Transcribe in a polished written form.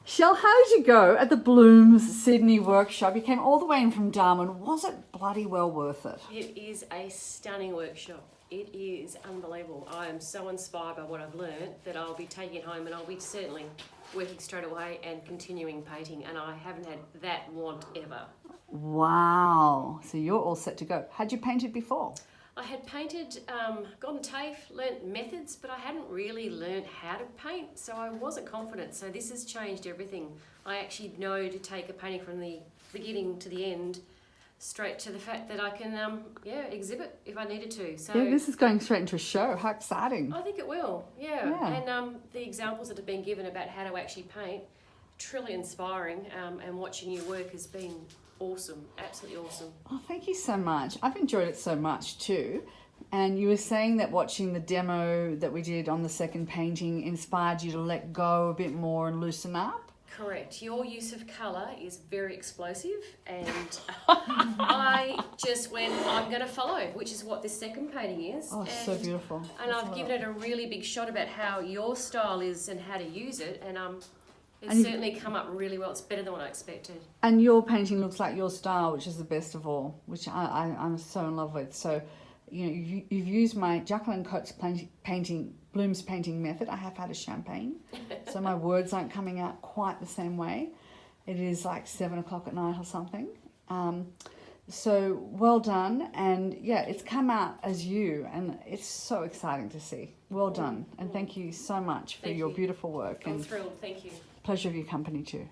Schell, how did you go at the Blooms Sydney workshop? You came all the way in from Darwin. Was it bloody well worth it? It is a stunning workshop. It is unbelievable. I am so inspired by what I've learned that I'll be taking it home and I'll be certainly working straight away and continuing painting, and I haven't had that want ever. Wow. So you're all set to go. Had you painted before? I had painted, gotten TAFE, learnt methods, but I hadn't really learnt how to paint, so I wasn't confident. So this has changed everything. I actually know to take a painting from the beginning to the end, straight to the fact that I can, exhibit if I needed to. So Yeah, this is going straight into a show. How exciting. I think it will, yeah. And the examples that have been given about how to actually paint, truly inspiring, and watching your work has been awesome, absolutely awesome. Oh, thank you so much. I've enjoyed it so much too. And you were saying that watching the demo that we did on the second painting inspired you to let go a bit more and loosen up. Correct. Your use of colour is very explosive, and I just went, I'm going to follow, which is what this second painting is. Oh, so beautiful. And I've given it a really big shot about how your style is and how to use it, and it's certainly come up really well. It's better than what I expected. And your painting looks like your style, which is the best of all, which I'm so in love with. So, you know, you've used my Jacqueline Coates Bloom's painting method. I have had a champagne, so my words aren't coming out quite the same way. It is like 7 o'clock at night or something. So well done. And yeah, it's come out as you, and it's so exciting to see. Well done. And thank you so much for your beautiful work. I'm and thrilled. Thank you. Pleasure of your company too.